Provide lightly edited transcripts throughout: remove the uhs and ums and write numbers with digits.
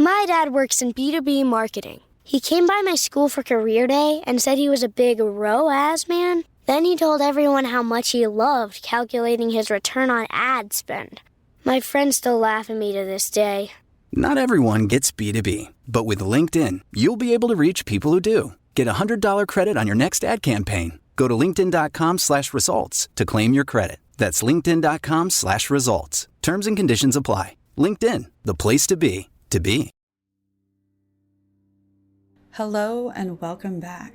My dad works in B2B marketing. He came by my school for career day and said he was a big ROAS man. Then he told everyone how much he loved calculating his return on ad spend. My friends still laugh at me to this day. Not everyone gets B2B, but with LinkedIn, you'll be able to reach people who do. Get a $100 credit on your next ad campaign. Go to linkedin.com/results to claim your credit. That's linkedin.com/results. Terms and conditions apply. LinkedIn, the place to be, to be. Hello and welcome back.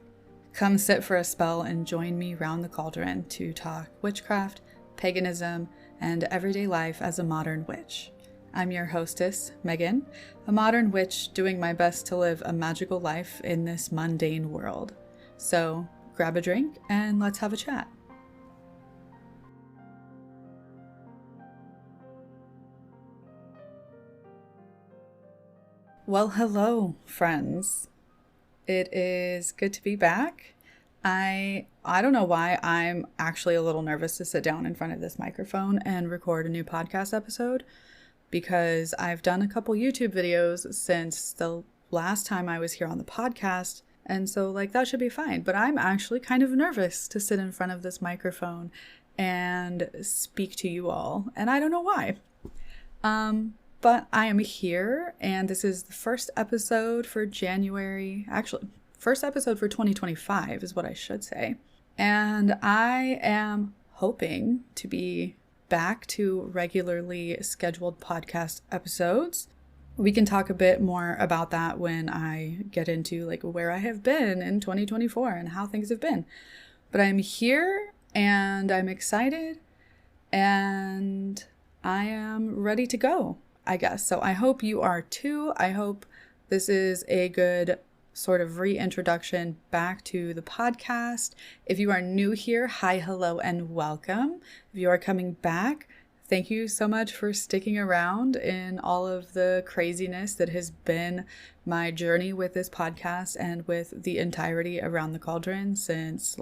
Come sit for a spell and join me round the cauldron to talk witchcraft, paganism, and everyday life as a modern witch. I'm your hostess, Megan, a modern witch doing my best to live a magical life in this mundane world. So grab a drink and let's have a chat. Well, hello, friends. It is good to be back. I don't know why I'm actually a little nervous to sit down in front of this microphone and record a new podcast episode, because I've done a couple YouTube videos since the last time I was here on the podcast, and so that should be fine. But I'm actually kind of nervous to sit in front of this microphone and speak to you all, and I don't know why. But I am here, and this is the first episode for January. Actually, first episode for 2025 is what I should say. And I am hoping to be back to regularly scheduled podcast episodes. We can talk a bit more about that when I get into where I have been in 2024 and how things have been. But I'm here and I'm excited and I am ready to go, I guess. So I hope you are too. I hope this is a good sort of reintroduction back to the podcast. If you are new here, hi, hello, and welcome. If you are coming back, thank you so much for sticking around in all of the craziness that has been my journey with this podcast and with the entirety around the cauldron since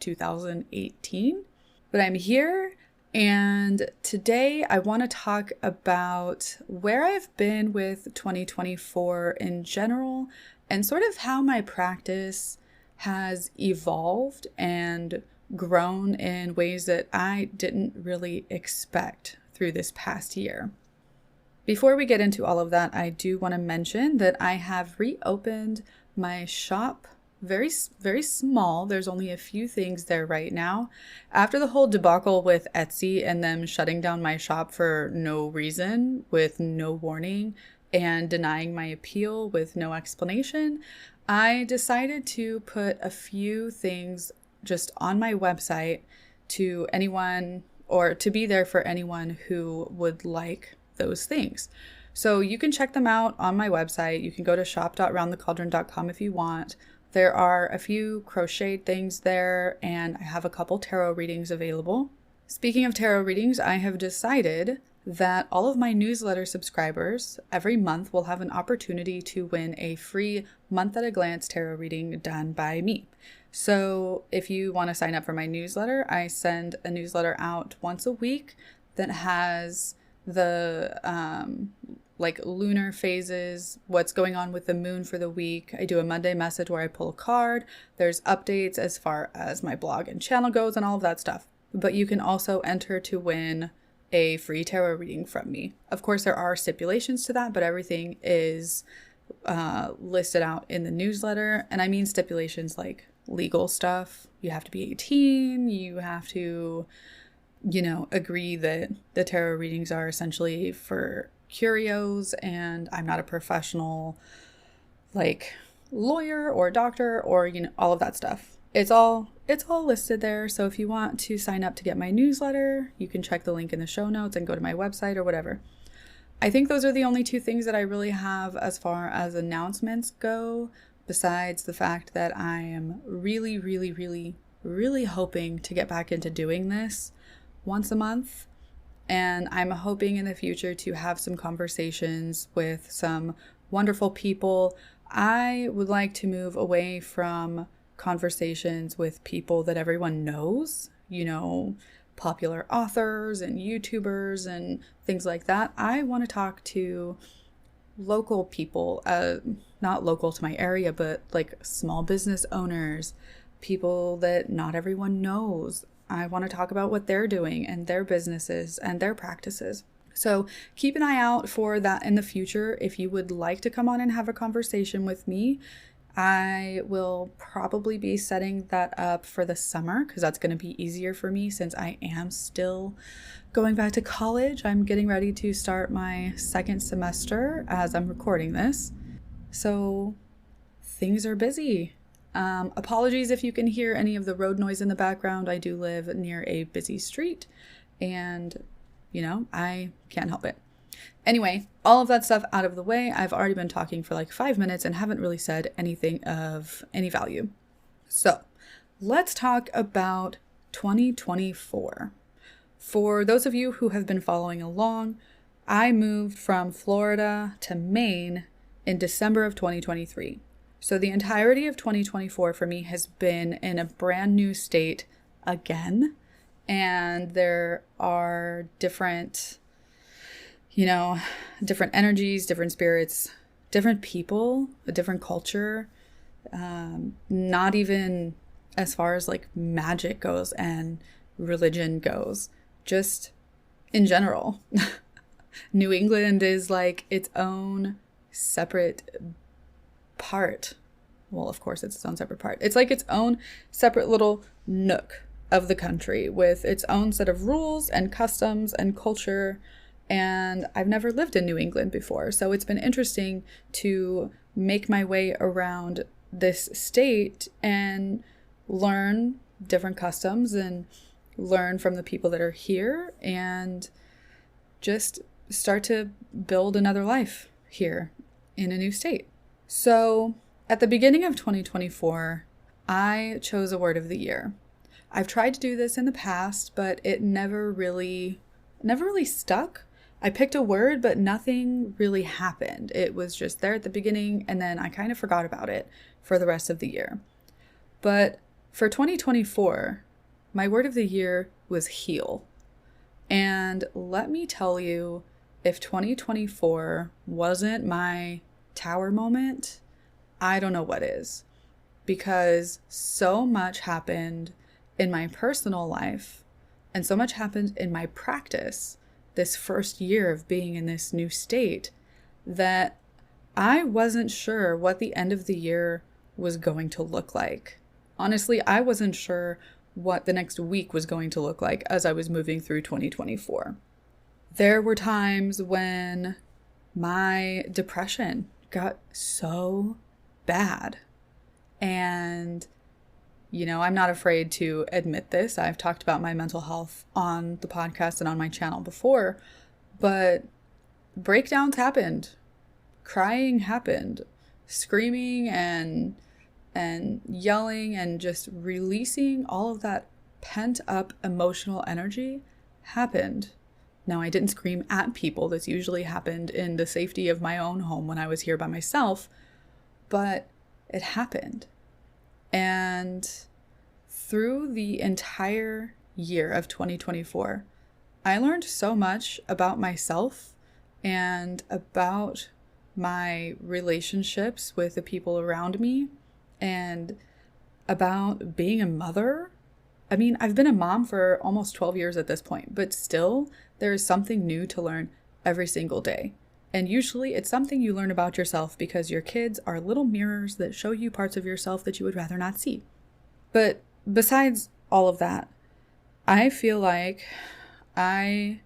2018. But I'm here, and today I want to talk about where I've been with 2024 in general, and sort of how my practice has evolved and grown in ways that I didn't really expect through this past year. Before we get into all of that, I do want to mention that I have reopened my shop. Very, very small. There's only a few things there right now. After the whole debacle with Etsy and them shutting down my shop for no reason, with no warning, and denying my appeal with no explanation, I decided to put a few things just on my website to anyone, or to be there for anyone who would like those things. So you can check them out on my website. You can go to shop.roundthecauldron.com if you want. There are a few crocheted things there, and I have a couple tarot readings available. Speaking of tarot readings, I have decided that all of my newsletter subscribers every month will have an opportunity to win a free month at a glance tarot reading done by me. So if you want to sign up for my newsletter, I send a newsletter out once a week that has the lunar phases, what's going on with the moon for the week. I do a Monday message where I pull a card. There's updates as far as my blog and channel goes and all of that stuff. But you can also enter to win a free tarot reading from me. Of course, there are stipulations to that, but everything is listed out in the newsletter. And I mean stipulations like legal stuff. You have to be 18. You have to, agree that the tarot readings are essentially for curios, and I'm not a professional lawyer or doctor or all of that stuff. It's all listed there. So if you want to sign up to get my newsletter, you can check the link in the show notes and go to my website or whatever. I think those are the only two things that I really have as far as announcements go, besides the fact that I am really, really, really, really hoping to get back into doing this once a month. And I'm hoping in the future to have some conversations with some wonderful people. I would like to move away from conversations with people that everyone knows, popular authors and YouTubers and things like that. I want to talk to local people, not local to my area, but like small business owners, people that not everyone knows. I want to talk about what they're doing and their businesses and their practices. So keep an eye out for that in the future. If you would like to come on and have a conversation with me, I will probably be setting that up for the summer because that's going to be easier for me since I am still going back to college. I'm getting ready to start my second semester as I'm recording this. So things are busy. Apologies if you can hear any of the road noise in the background. I do live near a busy street and, I can't help it. Anyway, all of that stuff out of the way, I've already been talking for like 5 minutes and haven't really said anything of any value. So let's talk about 2024. For those of you who have been following along, I moved from Florida to Maine in December of 2023. So the entirety of 2024 for me has been in a brand new state again. And there are different energies, different spirits, different people, a different culture, not even as far as like magic goes and religion goes, just in general. New England is like its own separate part. Well, of course, it's its own separate part. It's like its own separate little nook of the country with its own set of rules and customs and culture. And I've never lived in New England before, so it's been interesting to make my way around this state and learn different customs and learn from the people that are here and just start to build another life here in a new state. So at the beginning of 2024, I chose a word of the year. I've tried to do this in the past, but it never really stuck. I picked a word, but nothing really happened. It was just there at the beginning, and then I kind of forgot about it for the rest of the year. But for 2024, my word of the year was heal. And let me tell you, if 2024 wasn't my tower moment, I don't know what is. Because so much happened in my personal life, and so much happened in my practice this first year of being in this new state that I wasn't sure what the end of the year was going to look like. Honestly, I wasn't sure what the next week was going to look like as I was moving through 2024. There were times when my depression got so bad. And I'm not afraid to admit this. I've talked about my mental health on the podcast and on my channel before, but breakdowns happened. Crying happened. Screaming and yelling and just releasing all of that pent up emotional energy happened. Now, I didn't scream at people. This usually happened in the safety of my own home when I was here by myself, but it happened. And through the entire year of 2024, I learned so much about myself and about my relationships with the people around me and about being a mother. I mean, I've been a mom for almost 12 years at this point, but still there is something new to learn every single day. And usually it's something you learn about yourself because your kids are little mirrors that show you parts of yourself that you would rather not see. But besides all of that, I feel like I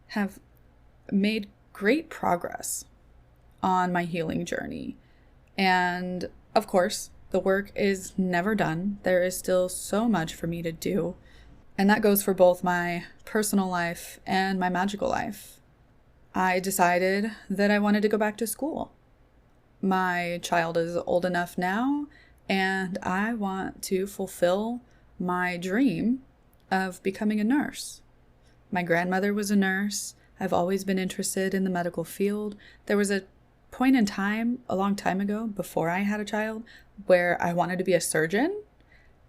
have made great progress on my healing journey. And of course, the work is never done. There is still so much for me to do. And that goes for both my personal life and my magical life. I decided that I wanted to go back to school. My child is old enough now, and I want to fulfill my dream of becoming a nurse. My grandmother was a nurse. I've always been interested in the medical field. There was a point in time, a long time ago, before I had a child, where I wanted to be a surgeon,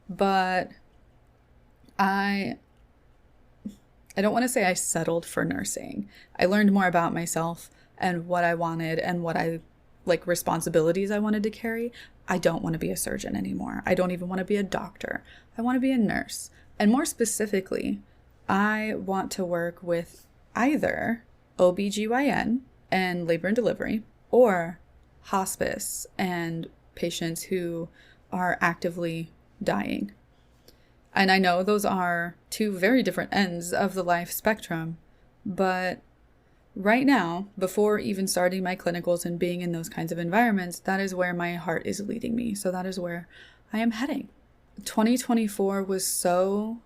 but I don't want to say I settled for nursing. I learned more about myself and what I wanted and what I like responsibilities I wanted to carry. I don't want to be a surgeon anymore. I don't even want to be a doctor. I want to be a nurse. And more specifically, I want to work with either OBGYN and labor and delivery, or hospice and patients who are actively dying. And I know those are two very different ends of the life spectrum, but right now, before even starting my clinicals and being in those kinds of environments, that is where my heart is leading me. So that is where I am heading. 2024 was so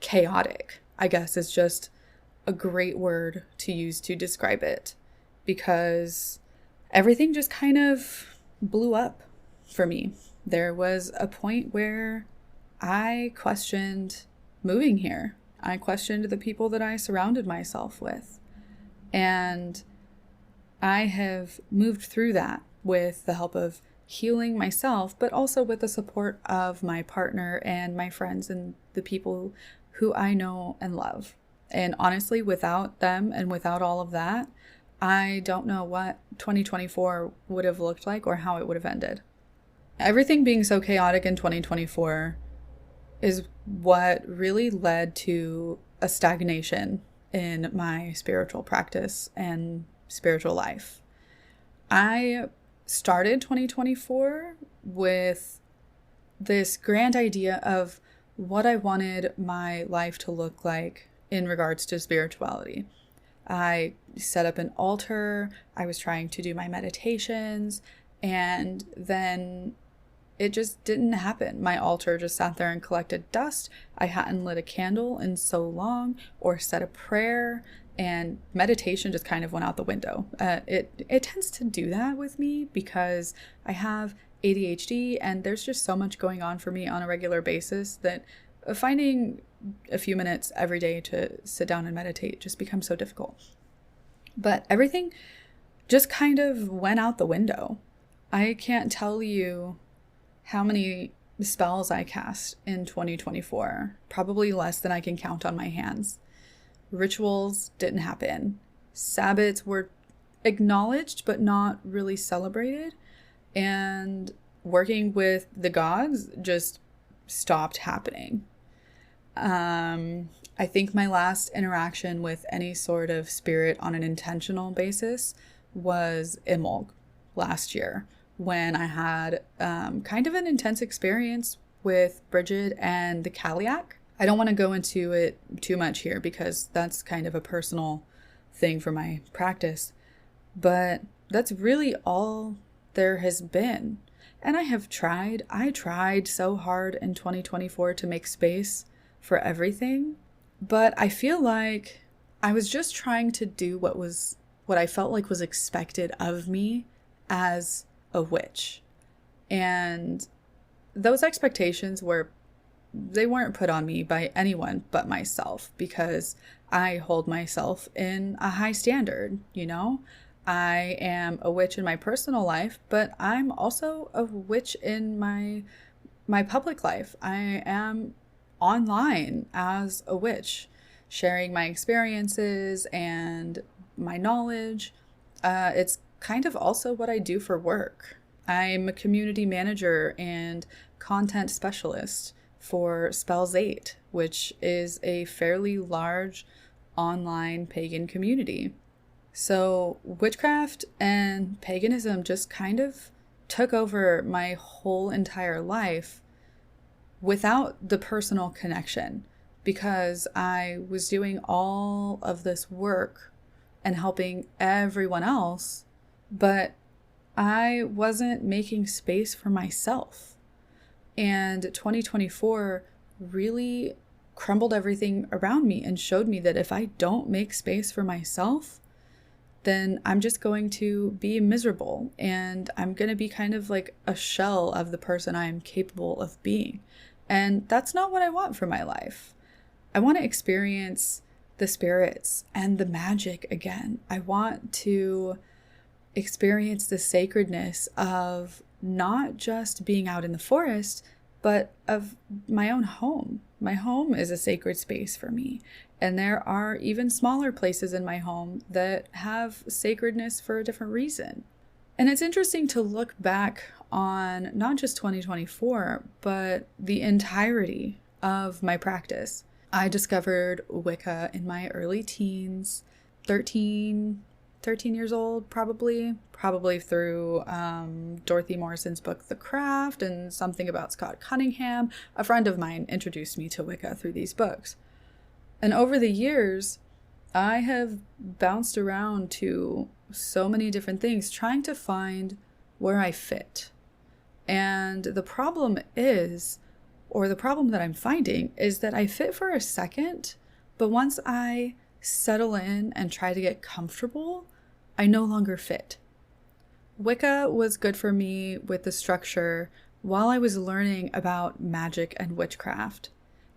chaotic, I guess is just a great word to use to describe it, because everything just kind of blew up for me. There was a point where I questioned moving here. I questioned the people that I surrounded myself with. And I have moved through that with the help of healing myself, but also with the support of my partner and my friends and the people who I know and love. And honestly, without them and without all of that, I don't know what 2024 would have looked like or how it would have ended. Everything being so chaotic in 2024 is what really led to a stagnation in my spiritual practice and spiritual life. I started 2024 with this grand idea of what I wanted my life to look like in regards to spirituality. I set up an altar, I was trying to do my meditations, and then it just didn't happen. My altar just sat there and collected dust. I hadn't lit a candle in so long or said a prayer, and meditation just kind of went out the window. It tends to do that with me because I have ADHD and there's just so much going on for me on a regular basis that finding a few minutes every day to sit down and meditate just becomes so difficult. But everything just kind of went out the window. I can't tell you how many spells I cast in 2024, probably less than I can count on my hands. Rituals didn't happen. Sabbats were acknowledged but not really celebrated. And working with the gods just stopped happening. I think my last interaction with any sort of spirit on an intentional basis was Imbolc last year, when I had kind of an intense experience with Bridget and the Kaliak. I don't want to go into it too much here because that's kind of a personal thing for my practice, but that's really all there has been. And I tried so hard in 2024 to make space for everything, but I feel like I was just trying to do what I felt like was expected of me as a witch. And those expectations they weren't put on me by anyone but myself, because I hold myself in a high standard, you know? I am a witch in my personal life, but I'm also a witch in my public life. I am online as a witch, sharing my experiences and my knowledge. It's kind of also what I do for work. I'm a community manager and content specialist for Spells 8, which is a fairly large online pagan community. So witchcraft and paganism just kind of took over my whole entire life without the personal connection, because I was doing all of this work and helping everyone else, but I wasn't making space for myself. And 2024 really crumbled everything around me and showed me that if I don't make space for myself, then I'm just going to be miserable and I'm going to be kind of like a shell of the person I am capable of being. And that's not what I want for my life. I want to experience the spirits and the magic again. I want to experience the sacredness of not just being out in the forest, but of my own home. My home is a sacred space for me. And there are even smaller places in my home that have sacredness for a different reason. And it's interesting to look back on not just 2024, but the entirety of my practice. I discovered Wicca in my early teens, 13 years old, probably through Dorothy Morrison's book, The Craft, and something about Scott Cunningham. A friend of mine introduced me to Wicca through these books. And over the years, I have bounced around to so many different things, trying to find where I fit. And the problem that I'm finding is that I fit for a second, but once I settle in and try to get comfortable, I no longer fit. Wicca was good for me with the structure while I was learning about magic and witchcraft.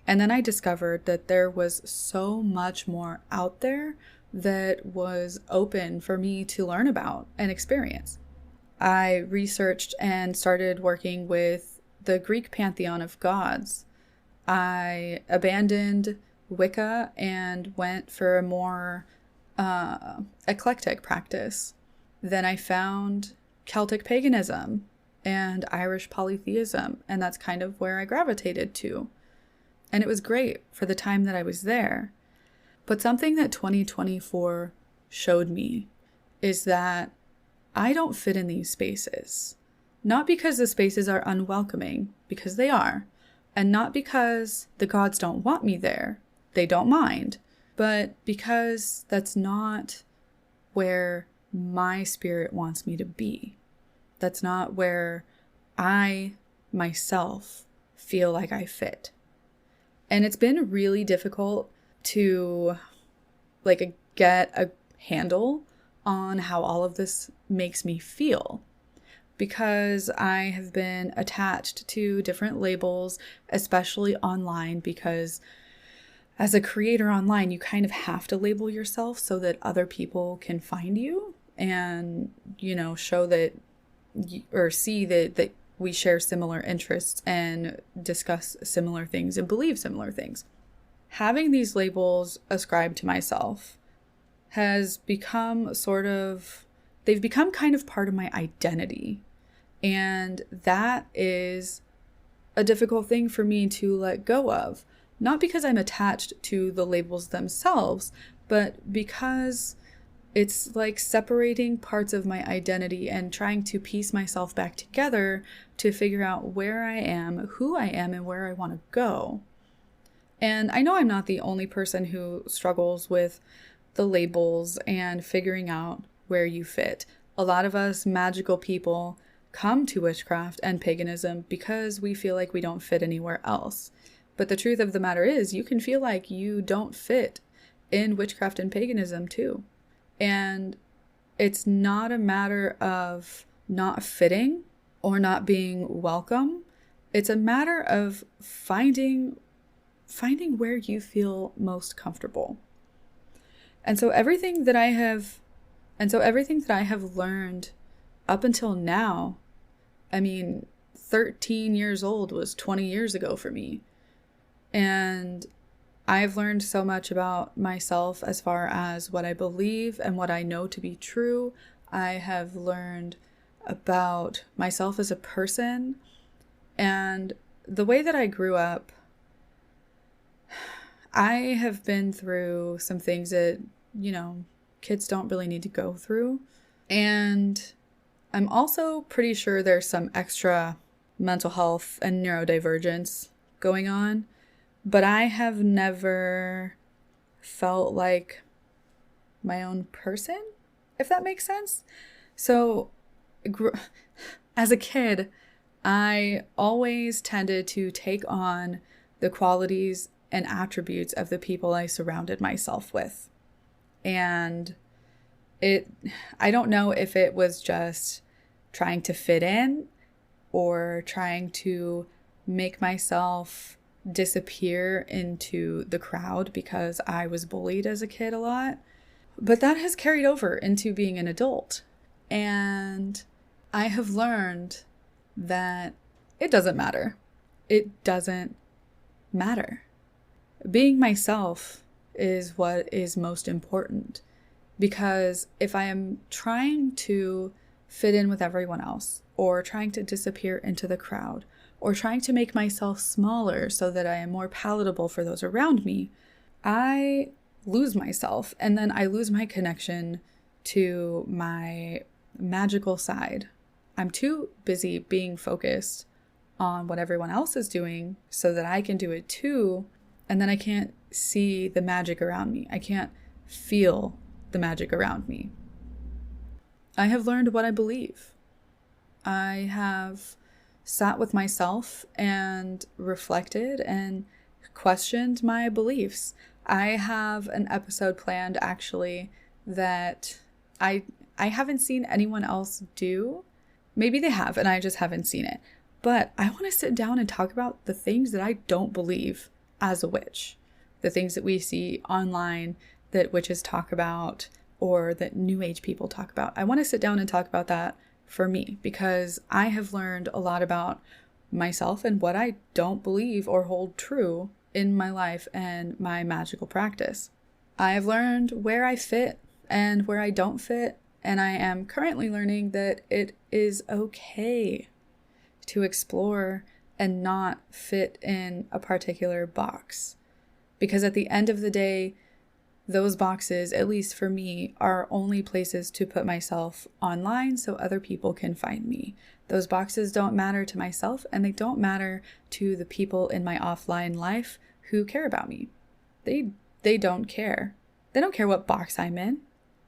And then I discovered that there was so much more out there that was open for me to learn about and experience. I researched and started working with the Greek pantheon of gods. I abandoned Wicca and went for a more eclectic practice. Then I found Celtic paganism and Irish polytheism, and that's kind of where I gravitated to. And it was great for the time that I was there. But something that 2024 showed me is that I don't fit in these spaces. Not because the spaces are unwelcoming, because they are. And not because the gods don't want me there. They don't mind. But because that's not where my spirit wants me to be. That's not where I, myself, feel like I fit. And it's been really difficult to get a handle on how all of this makes me feel, because I have been attached to different labels, especially online, because as a creator online, you kind of have to label yourself so that other people can find you and, show that or see that we share similar interests and discuss similar things and believe similar things. Having these labels ascribed to myself has become they've become kind of part of my identity. And that is a difficult thing for me to let go of. Not because I'm attached to the labels themselves, but because it's like separating parts of my identity and trying to piece myself back together to figure out where I am, who I am, and where I want to go. And I know I'm not the only person who struggles with the labels and figuring out where you fit. A lot of us magical people come to witchcraft and paganism because we feel like we don't fit anywhere else. But the truth of the matter is, you can feel like you don't fit in witchcraft and paganism too. And it's not a matter of not fitting or not being welcome. It's a matter of finding where you feel most comfortable. And so everything that I have learned up until now, 13 years old was 20 years ago for me. And I've learned so much about myself as far as what I believe and what I know to be true. I have learned about myself as a person and the way that I grew up. I have been through some things that, kids don't really need to go through. And I'm also pretty sure there's some extra mental health and neurodivergence going on. But I have never felt like my own person, if that makes sense. So as a kid, I always tended to take on the qualities and attributes of the people I surrounded myself with. And I don't know if it was just trying to fit in or trying to make myself disappear into the crowd because I was bullied as a kid a lot. But that has carried over into being an adult. And I have learned that it doesn't matter. It doesn't matter. Being myself is what is most important. Because if I am trying to fit in with everyone else, or trying to disappear into the crowd, or trying to make myself smaller so that I am more palatable for those around me, I lose myself, and then I lose my connection to my magical side. I'm too busy being focused on what everyone else is doing so that I can do it too, and then I can't see the magic around me. I can't feel the magic around me. I have learned what I believe. I have sat with myself and reflected and questioned my beliefs. I have an episode planned actually that I haven't seen anyone else do. Maybe they have and I just haven't seen it. But I want to sit down and talk about the things that I don't believe as a witch. The things that we see online that witches talk about or that New Age people talk about. I want to sit down and talk about that for me because I have learned a lot about myself and what I don't believe or hold true in my life and my magical practice. I have learned where I fit and where I don't fit, and I am currently learning that it is okay to explore and not fit in a particular box. Because at the end of the day, those boxes, at least for me, are only places to put myself online so other people can find me. Those boxes don't matter to myself, and they don't matter to the people in my offline life who care about me. They don't care. They don't care what box I'm in.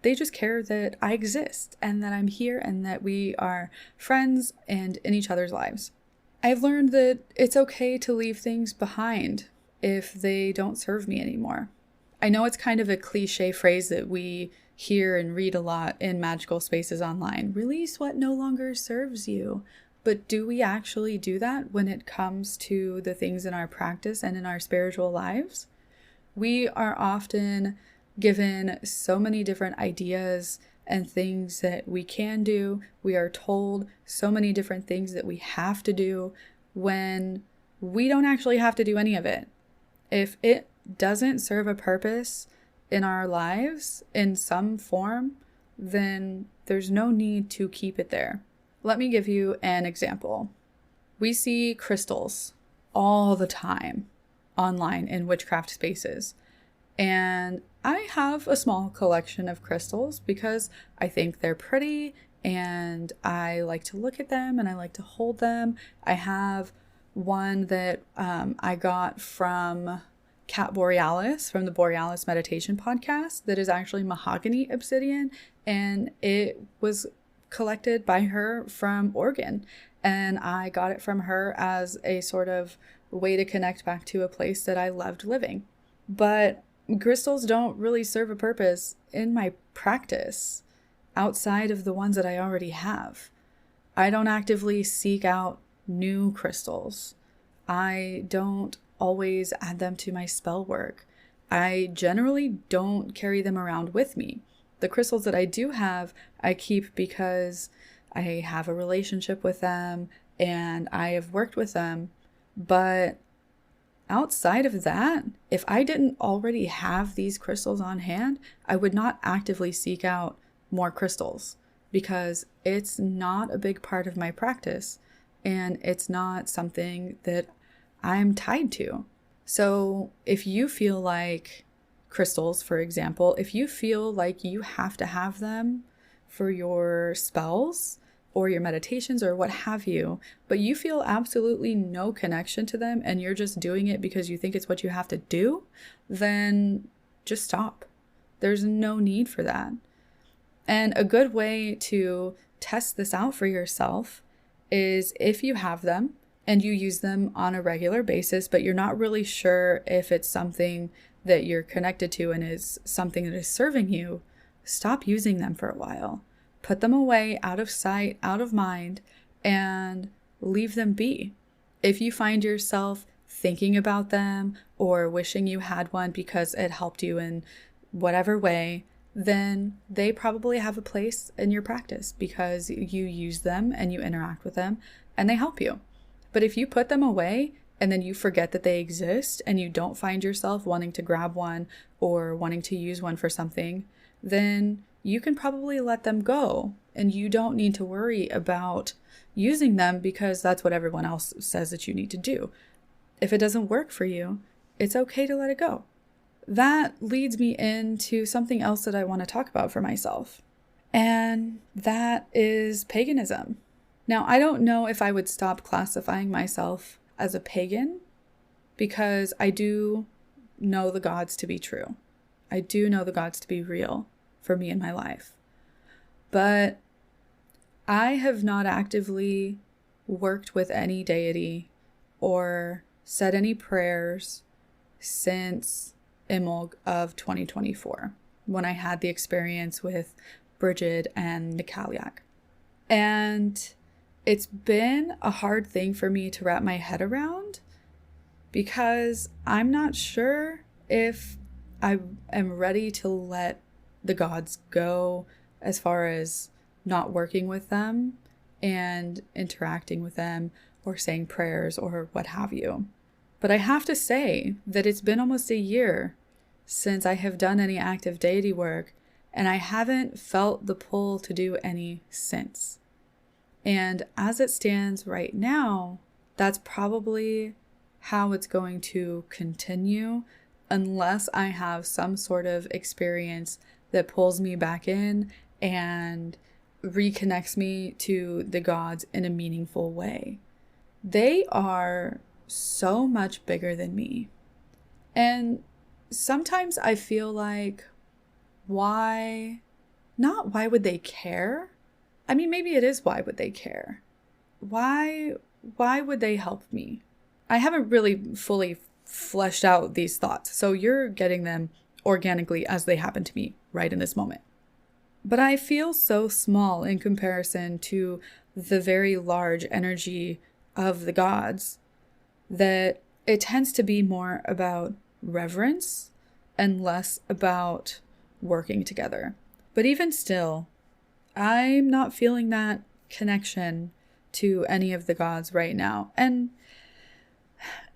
They just care that I exist and that I'm here and that we are friends and in each other's lives. I've learned that it's okay to leave things behind if they don't serve me anymore. I know it's kind of a cliche phrase that we hear and read a lot in magical spaces online. Release what no longer serves you. But do we actually do that when it comes to the things in our practice and in our spiritual lives? We are often given so many different ideas and things that we can do. We are told so many different things that we have to do when we don't actually have to do any of it. If it doesn't serve a purpose in our lives in some form, then there's no need to keep it there. Let me give you an example. We see crystals all the time online in witchcraft spaces. And I have a small collection of crystals because I think they're pretty and I like to look at them and I like to hold them. I have one that I got from Cat Borealis from the Borealis Meditation podcast that is actually mahogany obsidian, and it was collected by her from Oregon, and I got it from her as a sort of way to connect back to a place that I loved living. But crystals don't really serve a purpose in my practice outside of the ones that I already have. I don't actively seek out new crystals. I don't always add them to my spell work. I generally don't carry them around with me. The crystals that I do have, I keep because I have a relationship with them and I have worked with them. But outside of that, if I didn't already have these crystals on hand, I would not actively seek out more crystals because it's not a big part of my practice and it's not something that I'm tied to. So if you feel like crystals, for example, if you feel like you have to have them for your spells or your meditations or what have you, but you feel absolutely no connection to them and you're just doing it because you think it's what you have to do, then just stop. There's no need for that. And a good way to test this out for yourself is if you have them and you use them on a regular basis, but you're not really sure if it's something that you're connected to and is something that is serving you, stop using them for a while. Put them away, out of sight, out of mind, and leave them be. If you find yourself thinking about them or wishing you had one because it helped you in whatever way, then they probably have a place in your practice because you use them and you interact with them and they help you. But if you put them away and then you forget that they exist and you don't find yourself wanting to grab one or wanting to use one for something, then you can probably let them go and you don't need to worry about using them because that's what everyone else says that you need to do. If it doesn't work for you, it's okay to let it go. That leads me into something else that I want to talk about for myself, and that is paganism. Now, I don't know if I would stop classifying myself as a pagan because I do know the gods to be true. I do know the gods to be real for me in my life. But I have not actively worked with any deity or said any prayers since Imulg of 2024, when I had the experience with Bridget and Nikaliak. And it's been a hard thing for me to wrap my head around because I'm not sure if I am ready to let the gods go as far as not working with them and interacting with them or saying prayers or what have you. But I have to say that it's been almost a year since I have done any active deity work, and I haven't felt the pull to do any since. And as it stands right now, that's probably how it's going to continue unless I have some sort of experience that pulls me back in and reconnects me to the gods in a meaningful way. They are so much bigger than me. And sometimes I feel like, why would they care? I mean, maybe it is why would they care? Why would they help me? I haven't really fully fleshed out these thoughts, so you're getting them organically as they happen to me right in this moment. But I feel so small in comparison to the very large energy of the gods that it tends to be more about reverence and less about working together. But even still, I'm not feeling that connection to any of the gods right now. And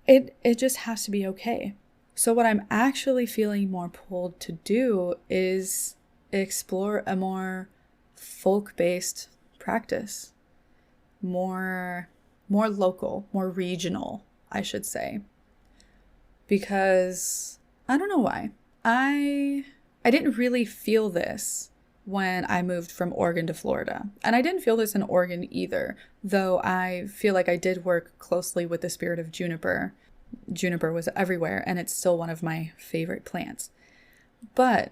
it just has to be okay. So what I'm actually feeling more pulled to do is explore a more folk-based practice. More local, more regional, I should say. Because I don't know why. I didn't really feel this when I moved from Oregon to Florida. And I didn't feel this in Oregon either, though I feel like I did work closely with the spirit of juniper. Juniper was everywhere, and it's still one of my favorite plants. But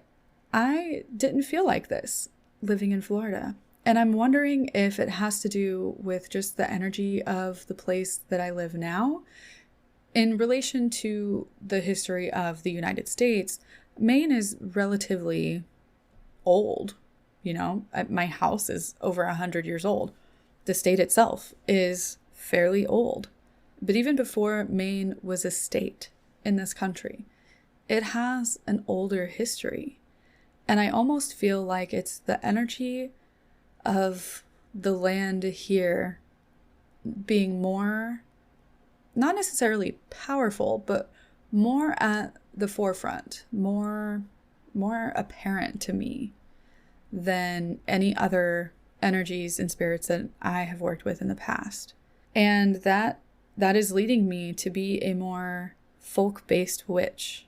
I didn't feel like this living in Florida. And I'm wondering if it has to do with just the energy of the place that I live now. In relation to the history of the United States, Maine is relatively old. You know, my house is over 100 years old. The state itself is fairly old. But even before Maine was a state in this country, it has an older history. And I almost feel like it's the energy of the land here being more, not necessarily powerful, but more at the forefront, more apparent to me than any other energies and spirits that I have worked with in the past. And that is leading me to be a more folk-based witch.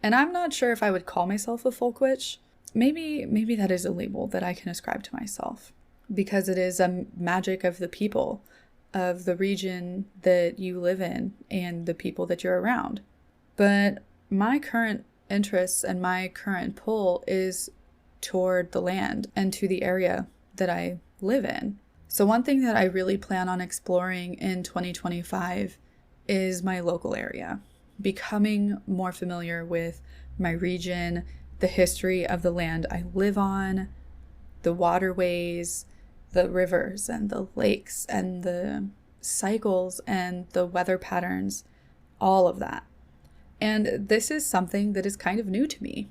And I'm not sure if I would call myself a folk witch. Maybe that is a label that I can ascribe to myself, because it is a magic of the people, of the region that you live in and the people that you're around. But my current interests and my current pull is toward the land and to the area that I live in. So one thing that I really plan on exploring in 2025 is my local area, becoming more familiar with my region, the history of the land I live on, the waterways, the rivers and the lakes and the cycles and the weather patterns, all of that. And this is something that is kind of new to me.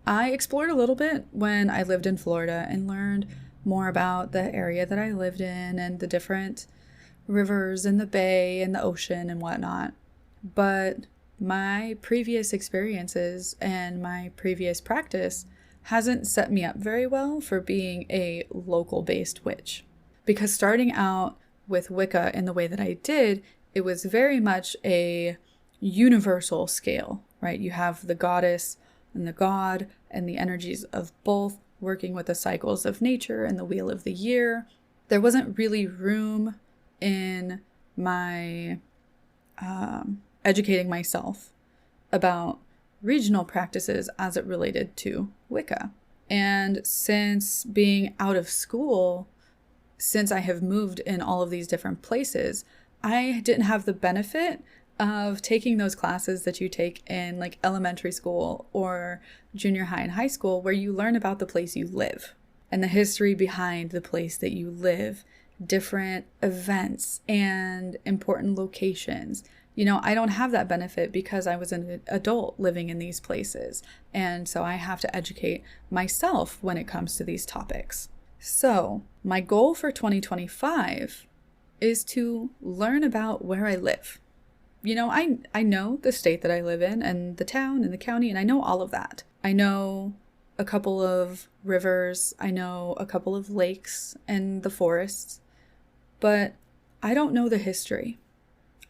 I explored a little bit when I lived in Florida and learned more about the area that I lived in and the different rivers and the bay and the ocean and whatnot. But my previous experiences and my previous practice hasn't set me up very well for being a local-based witch. Because starting out with Wicca in the way that I did, it was very much a universal scale, right? You have the goddess and the god and the energies of both working with the cycles of nature and the wheel of the year. There wasn't really room in my educating myself about regional practices as it related to Wicca. And since being out of school, since I have moved in all of these different places, I didn't have the benefit of taking those classes that you take in like elementary school or junior high and high school, where you learn about the place you live and the history behind the place that you live, different events and important locations. You know, I don't have that benefit because I was an adult living in these places. And so I have to educate myself when it comes to these topics. So my goal for 2025 is to learn about where I live. You know, I know the state that I live in and the town and the county, and I know all of that. I know a couple of rivers, I know a couple of lakes and the forests, but I don't know the history.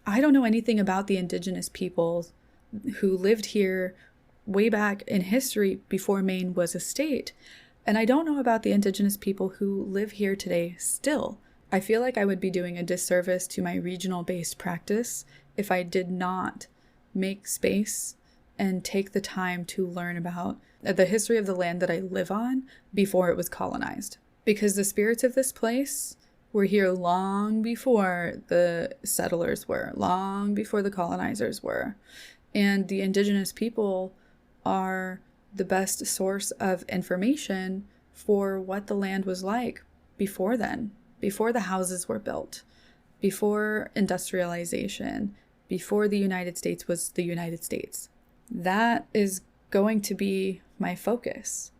I don't know anything about the indigenous peoples who lived here way back in history before Maine was a state. And I don't know about the indigenous people who live here today still. I feel like I would be doing a disservice to my regional-based practice if I did not make space and take the time to learn about the history of the land that I live on before it was colonized. Because the spirits of this place were here long before the settlers were, long before the colonizers were. And the indigenous people are the best source of information for what the land was like before then, before the houses were built, before industrialization, before the United States was the United States. That is going to be my focus.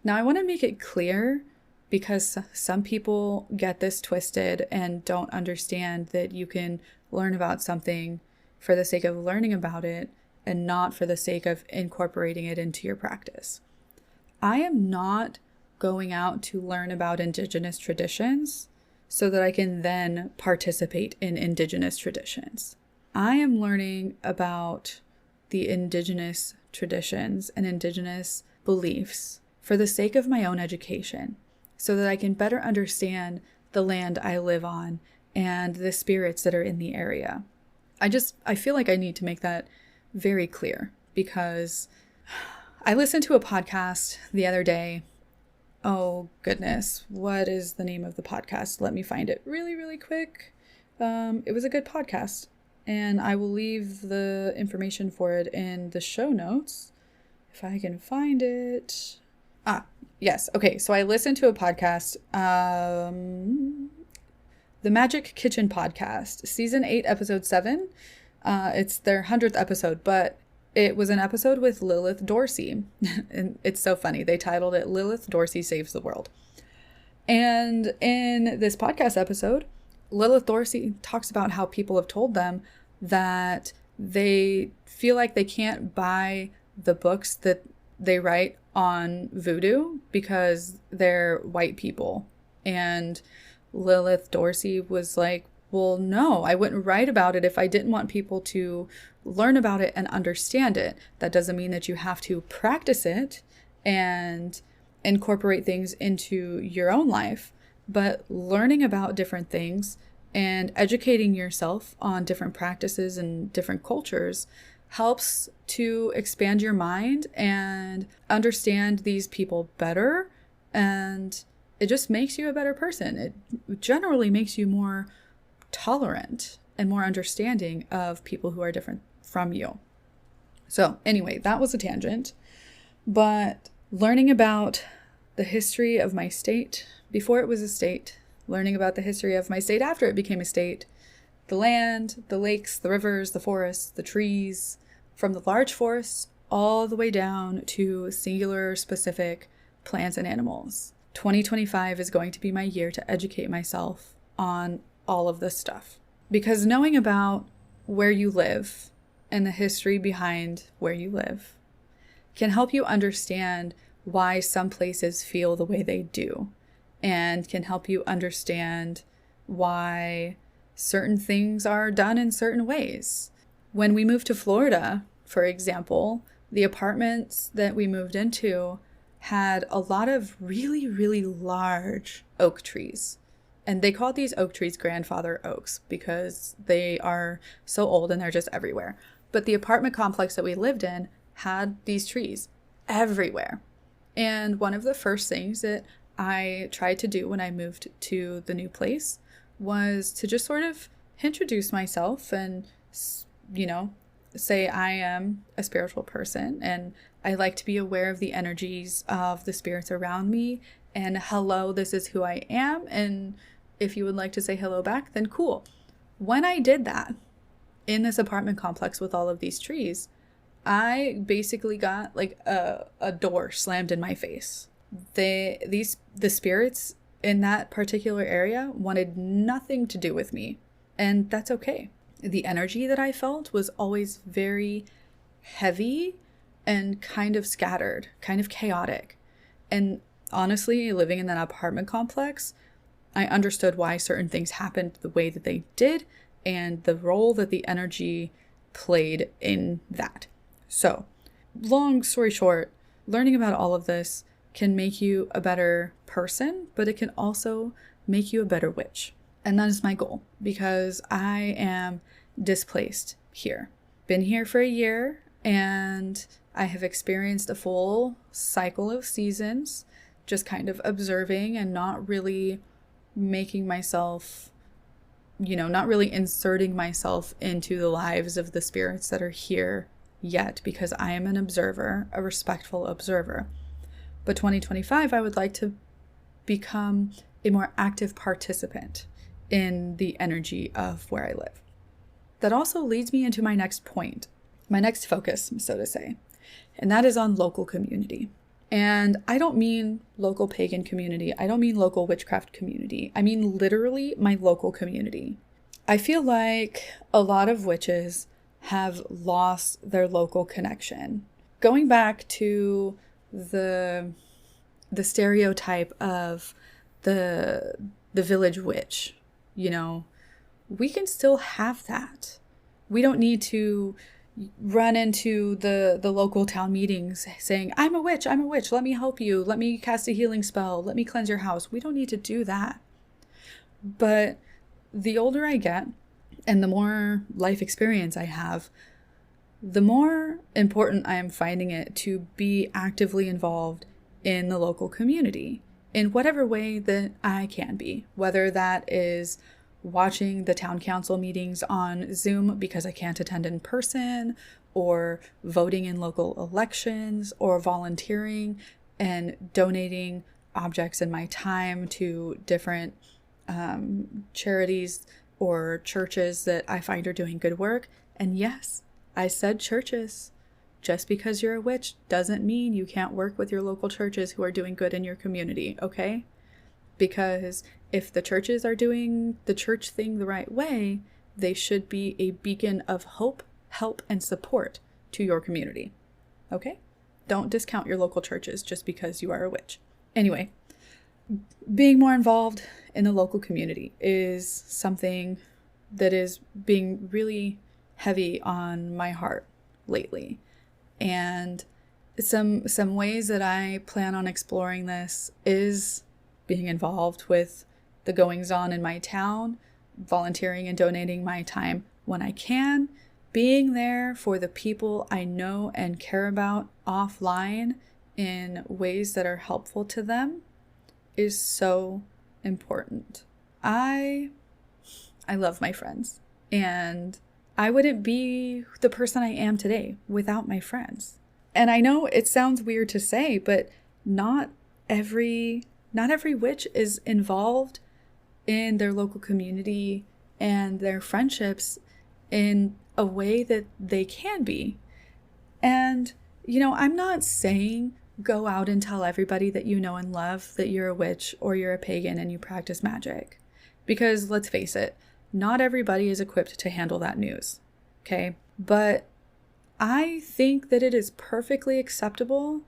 Now, I want to make it clear, because some people get this twisted and don't understand that you can learn about something for the sake of learning about it and not for the sake of incorporating it into your practice. I am not going out to learn about indigenous traditions so that I can then participate in indigenous traditions. I am learning about the indigenous traditions and indigenous beliefs for the sake of my own education, so that I can better understand the land I live on and the spirits that are in the area. I feel like I need to make that very clear, because I listened to a podcast the other day. Oh goodness, what is the name of the podcast? Let me find it really, really quick. It was a good podcast, and I will leave the information for it in the show notes if I can find it. Yes. Okay. So I listened to a podcast, the Magic Kitchen Podcast, season 8, episode 7. It's their 100th episode, but it was an episode with Lilith Dorsey. And it's so funny. They titled it Lilith Dorsey Saves the World. And in this podcast episode, Lilith Dorsey talks about how people have told them that they feel like they can't buy the books that they write on voodoo because they're white people. And Lilith Dorsey was like, well, no, I wouldn't write about it if I didn't want people to learn about it and understand it. That doesn't mean that you have to practice it and incorporate things into your own life, but learning about different things and educating yourself on different practices and different cultures helps to expand your mind and understand these people better. And it just makes you a better person. It generally makes you more tolerant and more understanding of people who are different from you. So anyway, that was a tangent. But learning about the history of my state before it was a state, learning about the history of my state after it became a state, the land, the lakes, the rivers, the forests, the trees, from the large forests all the way down to singular specific plants and animals. 2025 is going to be my year to educate myself on all of this stuff. Because knowing about where you live and the history behind where you live can help you understand why some places feel the way they do, and can help you understand why certain things are done in certain ways. When we moved to Florida, for example, the apartments that we moved into had a lot of really, really large oak trees. And they called these oak trees grandfather oaks because they are so old and they're just everywhere. But the apartment complex that we lived in had these trees everywhere. And one of the first things that I tried to do when I moved to the new place was to just sort of introduce myself and, say I am a spiritual person and I like to be aware of the energies of the spirits around me. And hello, this is who I am. And if you would like to say hello back, then cool. When I did that in this apartment complex with all of these trees, I basically got like a door slammed in my face. The spirits in that particular area wanted nothing to do with me, and that's okay. The energy that I felt was always very heavy and kind of scattered, kind of chaotic. And honestly, living in that apartment complex, I understood why certain things happened the way that they did and the role that the energy played in that. So, long story short, learning about all of this can make you a better person, but it can also make you a better witch. And that is my goal, because I am displaced here. Been here for a year, and I have experienced a full cycle of seasons, just kind of observing and not really making myself, not really inserting myself into the lives of the spirits that are here yet, because I am an observer, a respectful observer. But 2025, I would like to become a more active participant in the energy of where I live. That also leads me into my next point, my next focus, so to say, and that is on local community. And I don't mean local pagan community. I don't mean local witchcraft community. I mean literally my local community. I feel like a lot of witches have lost their local connection. Going back to the stereotype of the village witch, we can still have that. We don't need to run into the local town meetings saying, I'm a witch, let me help you, let me cast a healing spell, let me cleanse your house. We don't need to do that. But the older I get and the more life experience I have, the more important I am finding it to be actively involved in the local community in whatever way that I can be, whether that is watching the town council meetings on Zoom because I can't attend in person, or voting in local elections, or volunteering and donating objects in my time to different charities or churches that I find are doing good work. And yes, I said churches. Just because you're a witch doesn't mean you can't work with your local churches who are doing good in your community, okay? Because if the churches are doing the church thing the right way, they should be a beacon of hope, help, and support to your community, okay? Don't discount your local churches just because you are a witch. Anyway, being more involved in the local community is something that is being really heavy on my heart lately. And some ways that I plan on exploring this is being involved with the goings-on in my town, volunteering and donating my time when I can, being there for the people I know and care about offline in ways that are helpful to them is so important. I love my friends, and I wouldn't be the person I am today without my friends. And I know it sounds weird to say, but not every witch is involved in their local community and their friendships in a way that they can be. And, I'm not saying go out and tell everybody that you know and love that you're a witch or you're a pagan and you practice magic. Because let's face it, not everybody is equipped to handle that news. Okay. But I think that it is perfectly acceptable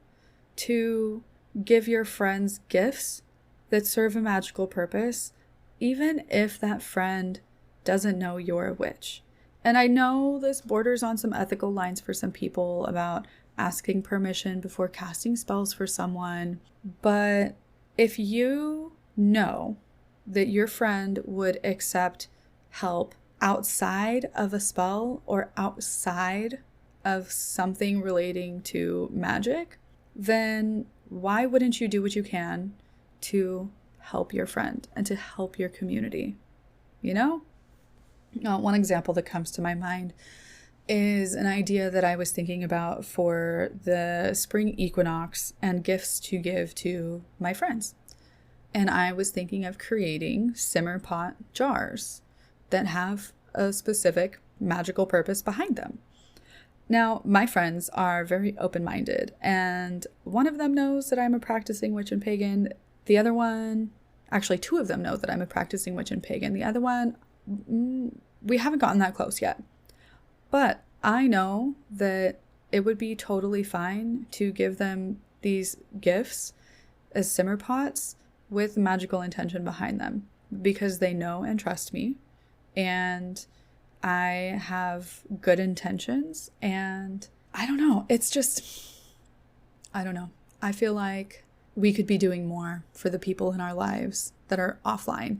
to give your friends gifts that serve a magical purpose, even if that friend doesn't know you're a witch. And I know this borders on some ethical lines for some people about asking permission before casting spells for someone. But if you know that your friend would accept help outside of a spell or outside of something relating to magic, then why wouldn't you do what you can to help your friend and to help your community? You know? One example that comes to my mind is an idea that I was thinking about for the spring equinox and gifts to give to my friends. And I was thinking of creating simmer pot jars that have a specific magical purpose behind them. Now, my friends are very open-minded, and one of them knows that I'm a practicing witch and pagan. The other one, actually, two of them know that I'm a practicing witch and pagan. The other one, we haven't gotten that close yet. But I know that it would be totally fine to give them these gifts as simmer pots with magical intention behind them, because they know and trust me, and I have good intentions. And I don't know, it's just, I don't know. I feel like we could be doing more for the people in our lives that are offline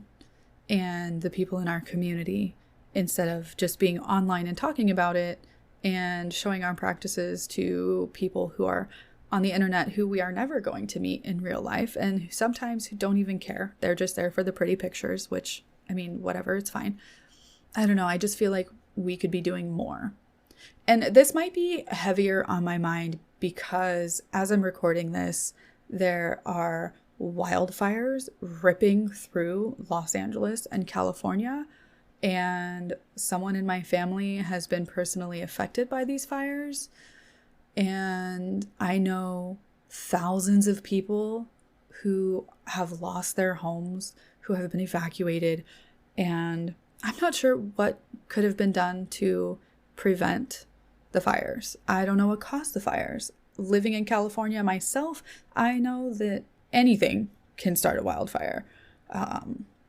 and the people in our community, instead of just being online and talking about it and showing our practices to people who are on the internet who we are never going to meet in real life, and who sometimes who don't even care. They're just there for the pretty pictures, which, I mean, whatever, it's fine. I don't know. I just feel like we could be doing more. And this might be heavier on my mind because as I'm recording this, there are wildfires ripping through Los Angeles and California. And someone in my family has been personally affected by these fires. And I know thousands of people who have lost their homes, who have been evacuated. And I'm not sure what could have been done to prevent the fires. I don't know what caused the fires. Living in California myself, I know that anything can start a wildfire.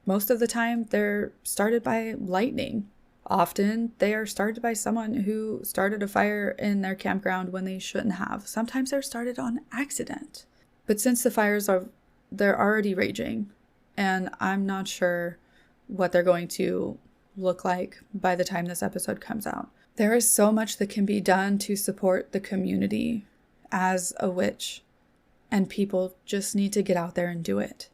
Most of the time, they're started by lightning. Often, they are started by someone who started a fire in their campground when they shouldn't have. Sometimes they're started on accident. But since the fires they're already raging, and I'm not sure what they're going to look like by the time this episode comes out. There is so much that can be done to support the community as a witch, and people just need to get out there and do it.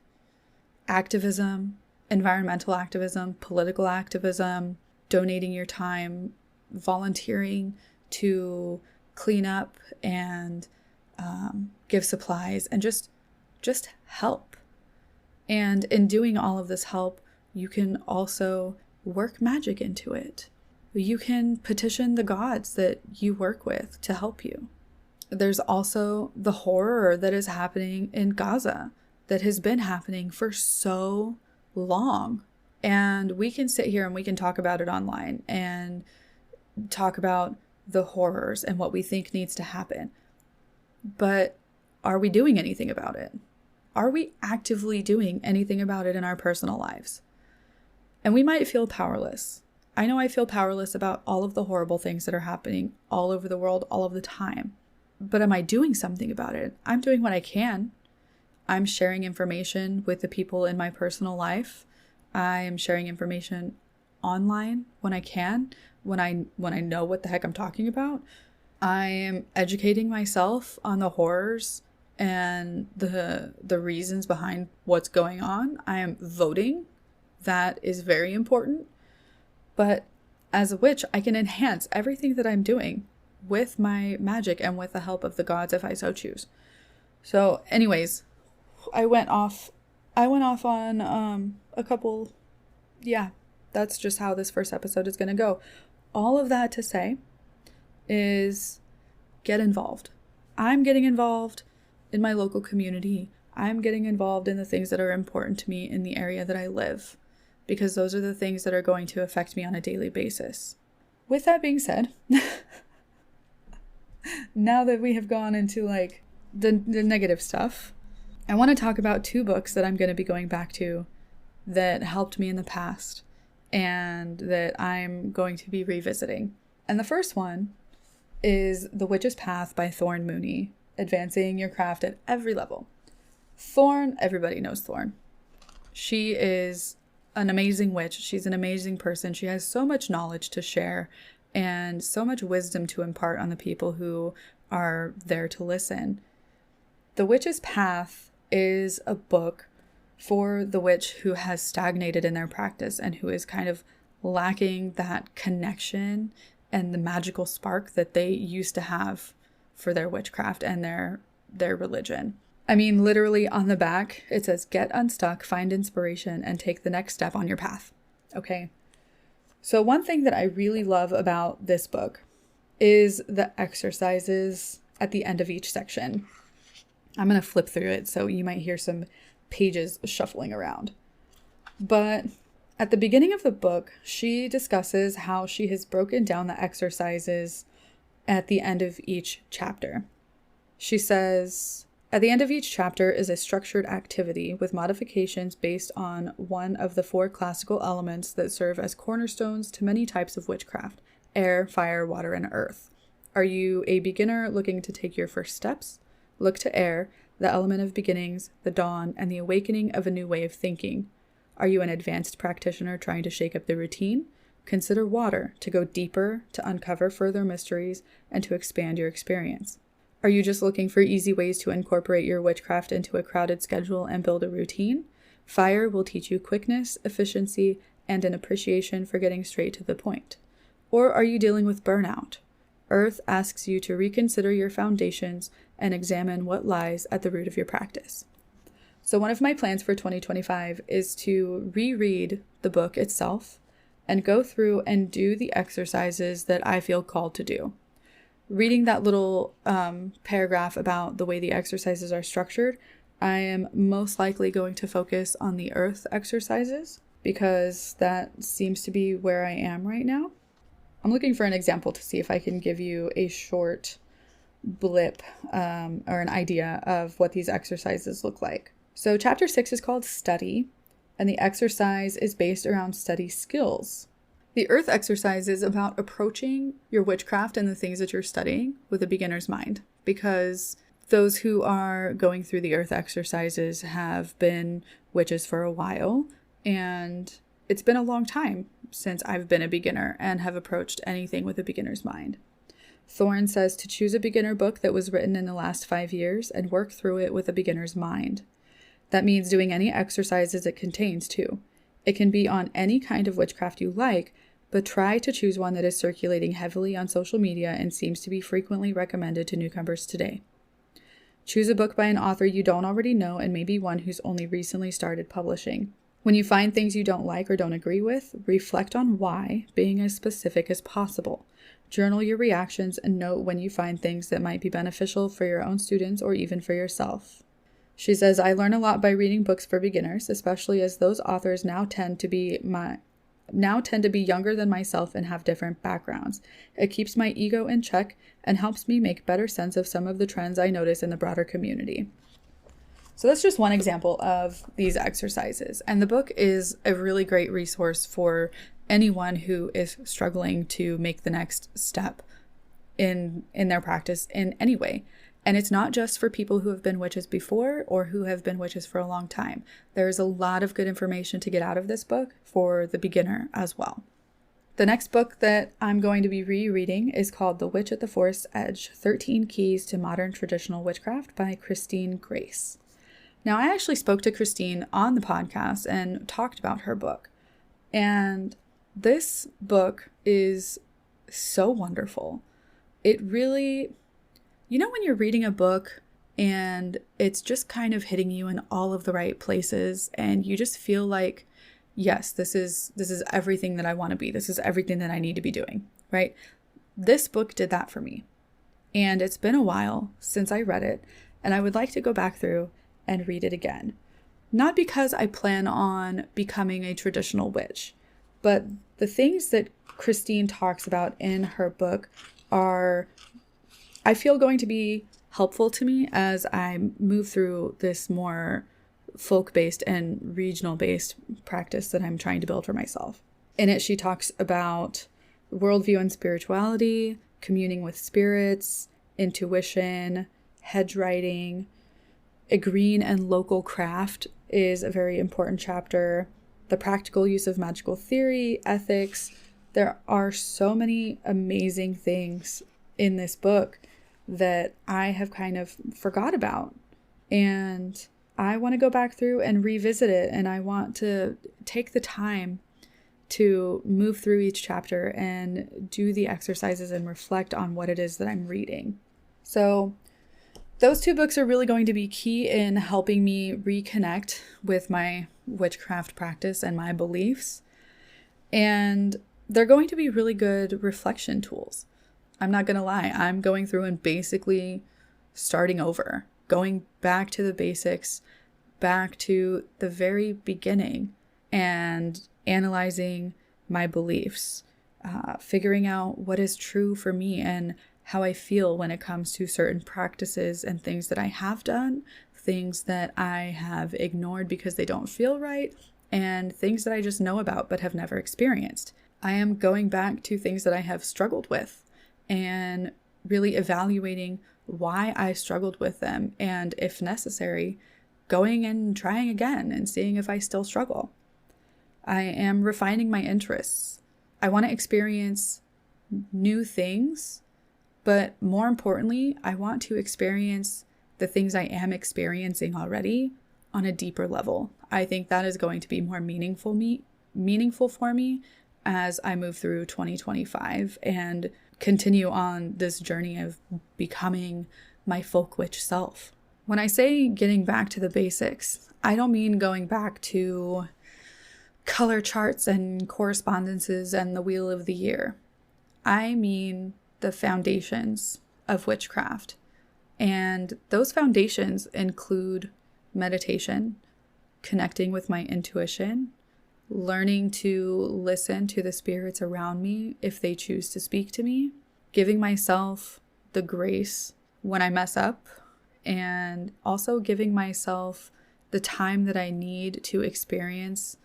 Activism, environmental activism, political activism, donating your time, volunteering to clean up and give supplies, and just help. And in doing all of this help, you can also work magic into it. You can petition the gods that you work with to help you. There's also the horror that is happening in Gaza, that has been happening for so long. And we can sit here and we can talk about it online and talk about the horrors and what we think needs to happen. But are we doing anything about it? Are we actively doing anything about it in our personal lives? And we might feel powerless. I know I feel powerless about all of the horrible things that are happening all over the world all of the time. But am I doing something about it? I'm doing what I can. I'm sharing information with the people in my personal life. I am sharing information online when I can, when I know what the heck I'm talking about. I am educating myself on the horrors and the reasons behind what's going on. I am voting. That is very important. But as a witch, I can enhance everything that I'm doing with my magic and with the help of the gods if I so choose. So anyways, I went off on a couple, yeah, that's just how this first episode is going to go. All of that to say is get involved. I'm getting involved in my local community. I'm getting involved in the things that are important to me in the area that I live. because those are the things that are going to affect me on a daily basis. With that being said, now that we have gone into like the negative stuff, I want to talk about 2 books that I'm going to be going back to that helped me in the past and that I'm going to be revisiting. And the first one is The Witch's Path by Thorn Mooney, advancing your craft at every level. Thorn, everybody knows Thorn. She is an amazing witch. She's an amazing person. She has so much knowledge to share and so much wisdom to impart on the people who are there to listen. The Witch's Path is a book for the witch who has stagnated in their practice and who is kind of lacking that connection and the magical spark that they used to have for their witchcraft and their religion. I mean, literally on the back, it says, "Get unstuck, find inspiration, and take the next step on your path." Okay. So one thing that I really love about this book is the exercises at the end of each section. I'm going to flip through it, so you might hear some pages shuffling around. But at the beginning of the book, she discusses how she has broken down the exercises at the end of each chapter. She says, at the end of each chapter is a structured activity with modifications based on one of the 4 classical elements that serve as cornerstones to many types of witchcraft: air, fire, water, and earth. Are you a beginner looking to take your first steps? Look to air, the element of beginnings, the dawn, and the awakening of a new way of thinking. Are you an advanced practitioner trying to shake up the routine? Consider water, to go deeper, to uncover further mysteries, and to expand your experience. Are you just looking for easy ways to incorporate your witchcraft into a crowded schedule and build a routine? Fire will teach you quickness, efficiency, and an appreciation for getting straight to the point. Or are you dealing with burnout? Earth asks you to reconsider your foundations and examine what lies at the root of your practice. So one of my plans for 2025 is to reread the book itself and go through and do the exercises that I feel called to do. Reading that little paragraph about the way the exercises are structured, I am most likely going to focus on the earth exercises because that seems to be where I am right now. I'm looking for an example to see if I can give you a short blip or an idea of what these exercises look like. So chapter 6 is called Study, and the exercise is based around study skills. The earth exercise is about approaching your witchcraft and the things that you're studying with a beginner's mind, because those who are going through the earth exercises have been witches for a while, and it's been a long time since I've been a beginner and have approached anything with a beginner's mind. Thorne says to choose a beginner book that was written in the last 5 years and work through it with a beginner's mind. That means doing any exercises it contains too. It can be on any kind of witchcraft you like, but try to choose one that is circulating heavily on social media and seems to be frequently recommended to newcomers today. Choose a book by an author you don't already know and maybe one who's only recently started publishing. When you find things you don't like or don't agree with, reflect on why, being as specific as possible. Journal your reactions and note when you find things that might be beneficial for your own students or even for yourself. She says, I learn a lot by reading books for beginners, especially as those authors now tend to be younger than myself and have different backgrounds. It keeps my ego in check and helps me make better sense of some of the trends I notice in the broader community. So that's just one example of these exercises. And the book is a really great resource for anyone who is struggling to make the next step in their practice in any way. And it's not just for people who have been witches before or who have been witches for a long time. There's a lot of good information to get out of this book for the beginner as well. The next book that I'm going to be rereading is called The Witch at the Forest's Edge, 13 Keys to Modern Traditional Witchcraft by Christine Grace. Now, I actually spoke to Christine on the podcast and talked about her book. And this book is so wonderful. It really... You know when you're reading a book and it's just kind of hitting you in all of the right places and you just feel like, yes, this is everything that I want to be. This is everything that I need to be doing, right? This book did that for me. And it's been a while since I read it, and I would like to go back through and read it again. not because I plan on becoming a traditional witch, but the things that Christine talks about in her book are, I feel, going to be helpful to me as I move through this more folk-based and regional-based practice that I'm trying to build for myself. In it, she talks about worldview and spirituality, communing with spirits, intuition, hedge writing. A green and local craft is a very important chapter. The practical use of magical theory, ethics. There are so many amazing things in this book that I have kind of forgot about. And I want to go back through and revisit it. And I want to take the time to move through each chapter and do the exercises and reflect on what it is that I'm reading. So those two books are really going to be key in helping me reconnect with my witchcraft practice and my beliefs. And they're going to be really good reflection tools. I'm not going to lie. I'm going through and basically starting over, going back to the basics, back to the very beginning, and analyzing my beliefs, figuring out what is true for me and how I feel when it comes to certain practices and things that I have done, things that I have ignored because they don't feel right, and things that I just know about but have never experienced. I am going back to things that I have struggled with and really evaluating why I struggled with them, and if necessary, going and trying again and seeing if I still struggle. I am refining my interests. I want to experience new things, but more importantly, I want to experience the things I am experiencing already on a deeper level. I think that is going to be more meaningful for me as I move through 2025 and continue on this journey of becoming my folk witch self. When I say getting back to the basics, I don't mean going back to color charts and correspondences and the wheel of the year. I mean the foundations of witchcraft. And those foundations include meditation, connecting with my intuition, learning to listen to the spirits around me if they choose to speak to me, giving myself the grace when I mess up, and also giving myself the time that I need to experience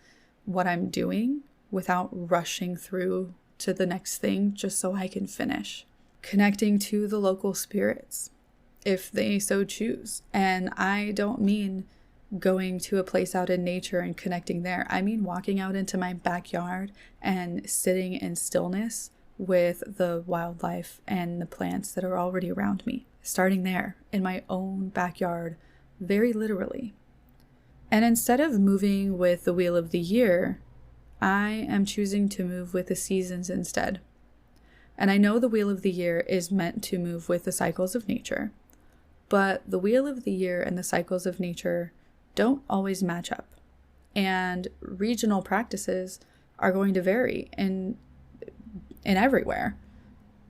what I'm doing without rushing through to the next thing just so I can finish. Connecting to the local spirits if they so choose. And I don't mean going to a place out in nature and connecting there. I mean walking out into my backyard and sitting in stillness with the wildlife and the plants that are already around me. Starting there in my own backyard, very literally. And instead of moving with the wheel of the year, I am choosing to move with the seasons instead. And I know the wheel of the year is meant to move with the cycles of nature, but the wheel of the year and the cycles of nature don't always match up. And regional practices are going to vary in everywhere.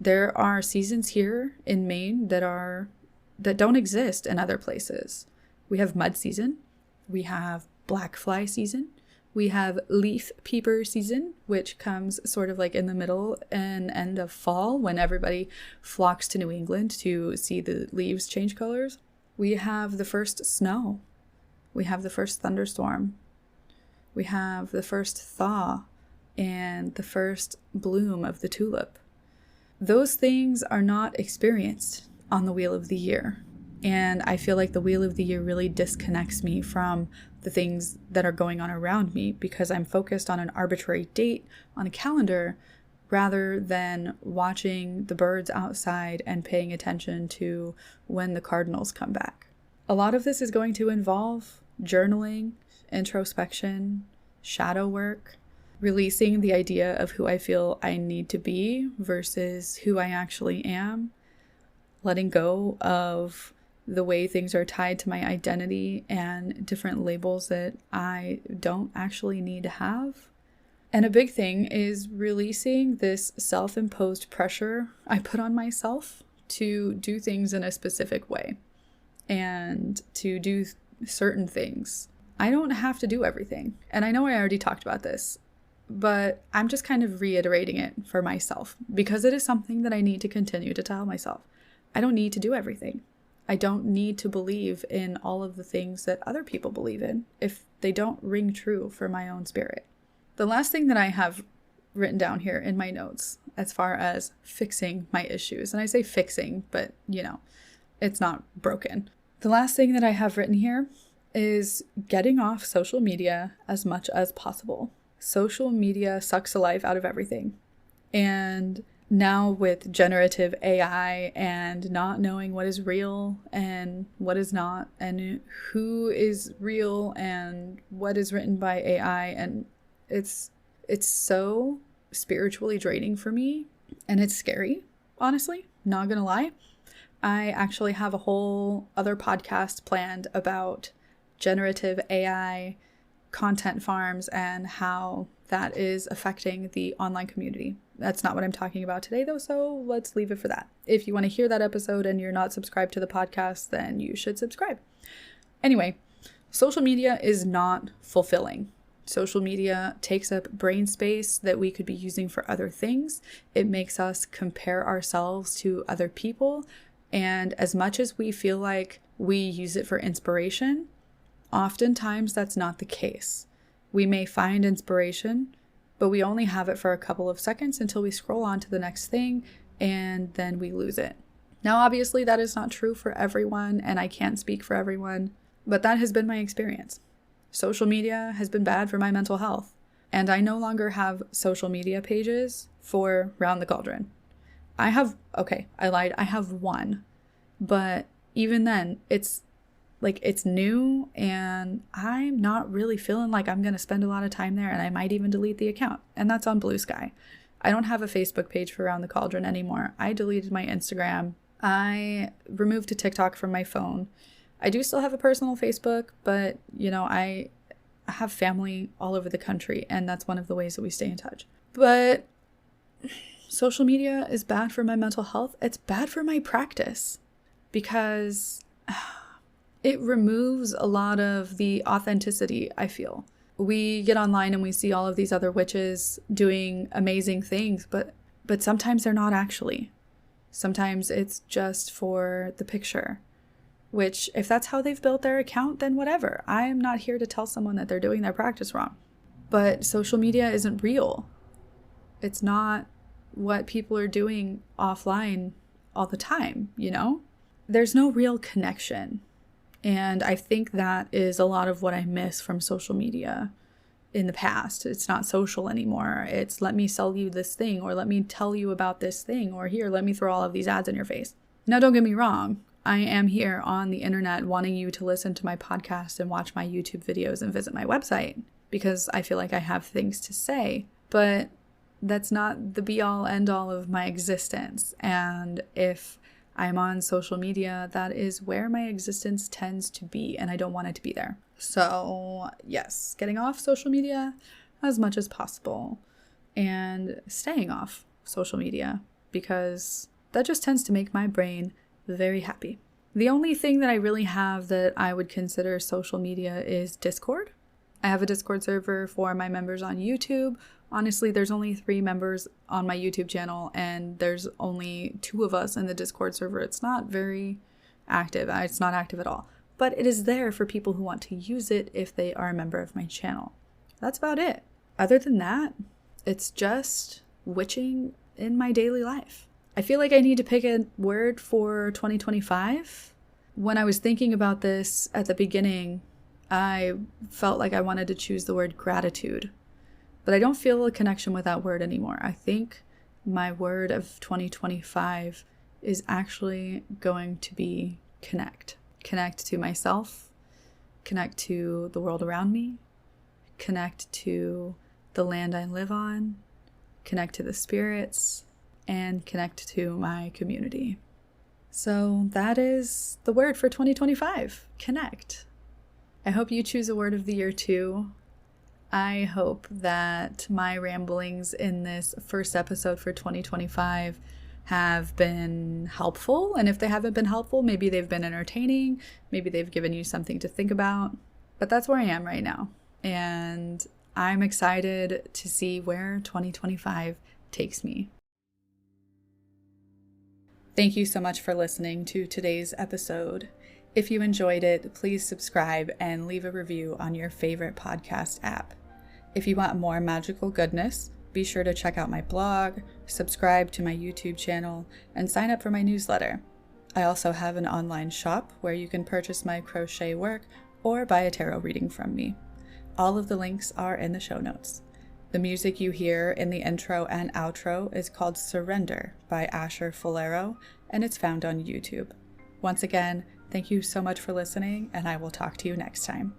There are seasons here in Maine that don't exist in other places. We have mud season, we have black fly season, we have leaf peeper season, which comes sort of like in the middle and end of fall when everybody flocks to New England to see the leaves change colors. We have the first snow. We have the first thunderstorm. We have the first thaw and the first bloom of the tulip. Those things are not experienced on the wheel of the year. And I feel like the wheel of the year really disconnects me from the things that are going on around me because I'm focused on an arbitrary date on a calendar rather than watching the birds outside and paying attention to when the cardinals come back. A lot of this is going to involve journaling, introspection, shadow work, releasing the idea of who I feel I need to be versus who I actually am, letting go of the way things are tied to my identity and different labels that I don't actually need to have. And a big thing is releasing this self-imposed pressure I put on myself to do things in a specific way and to do certain things. I don't have to do everything. And I know I already talked about this, but I'm just kind of reiterating it for myself because it is something that I need to continue to tell myself. I don't need to do everything. I don't need to believe in all of the things that other people believe in if they don't ring true for my own spirit. The last thing that I have written down here in my notes as far as fixing my issues, and I say fixing, but it's not broken. The last thing that I have written here is getting off social media as much as possible. Social media sucks the life out of everything. And now with generative AI and not knowing what is real and what is not, and who is real and what is written by AI, and it's so spiritually draining for me, and it's scary, honestly, not gonna lie. I actually have a whole other podcast planned about generative AI content farms and how that is affecting the online community. That's not what I'm talking about today, though, so let's leave it for that. If you want to hear that episode and you're not subscribed to the podcast, then you should subscribe. Anyway, social media is not fulfilling. Social media takes up brain space that we could be using for other things. It makes us compare ourselves to other people. And as much as we feel like we use it for inspiration, oftentimes that's not the case. We may find inspiration, but we only have it for a couple of seconds until we scroll on to the next thing and then we lose it. Now, obviously, that is not true for everyone, and I can't speak for everyone, but that has been my experience. Social media has been bad for my mental health, and I no longer have social media pages for Round the Cauldron. I lied. I have one, but even then, it's new, and I'm not really feeling like I'm going to spend a lot of time there, and I might even delete the account, and that's on Blue Sky. I don't have a Facebook page for Round the Cauldron anymore. I deleted my Instagram. I removed a TikTok from my phone. I do still have a personal Facebook, but, I have family all over the country, and that's one of the ways that we stay in touch. But social media is bad for my mental health. It's bad for my practice because it removes a lot of the authenticity, I feel. We get online and we see all of these other witches doing amazing things, but sometimes they're not actually. Sometimes it's just for the picture. Which, if that's how they've built their account, then whatever. I am not here to tell someone that they're doing their practice wrong. But social media isn't real. It's not what people are doing offline all the time, There's no real connection. And I think that is a lot of what I miss from social media in the past. It's not social anymore. It's let me sell you this thing, or let me tell you about this thing, or here, let me throw all of these ads in your face. Now, don't get me wrong. I am here on the internet wanting you to listen to my podcast and watch my YouTube videos and visit my website because I feel like I have things to say, but that's not the be-all end-all of my existence. And if I'm on social media, that is where my existence tends to be, and I don't want it to be there. So yes, getting off social media as much as possible and staying off social media because that just tends to make my brain very happy. The only thing that I really have that I would consider social media is Discord. I have a Discord server for my members on YouTube. Honestly, there's only 3 members on my YouTube channel, and there's only 2 of us in the Discord server. It's not very active. It's not active at all. But it is there for people who want to use it if they are a member of my channel. That's about it. Other than that, it's just witching in my daily life. I feel like I need to pick a word for 2025. When I was thinking about this at the beginning, I felt like I wanted to choose the word gratitude. But I don't feel a connection with that word anymore. I think my word of 2025 is actually going to be connect. Connect to myself, connect to the world around me, connect to the land I live on, connect to the spirits, and connect to my community. So that is the word for 2025, connect. I hope you choose a word of the year too. I hope that my ramblings in this first episode for 2025 have been helpful. And if they haven't been helpful, maybe they've been entertaining. Maybe they've given you something to think about. But that's where I am right now. And I'm excited to see where 2025 takes me. Thank you so much for listening to today's episode. If you enjoyed it, please subscribe and leave a review on your favorite podcast app. If you want more magical goodness, be sure to check out my blog, subscribe to my YouTube channel, and sign up for my newsletter. I also have an online shop where you can purchase my crochet work or buy a tarot reading from me. All of the links are in the show notes. The music you hear in the intro and outro is called Surrender by Asher Fulero, and it's found on YouTube. Once again, thank you so much for listening, and I will talk to you next time.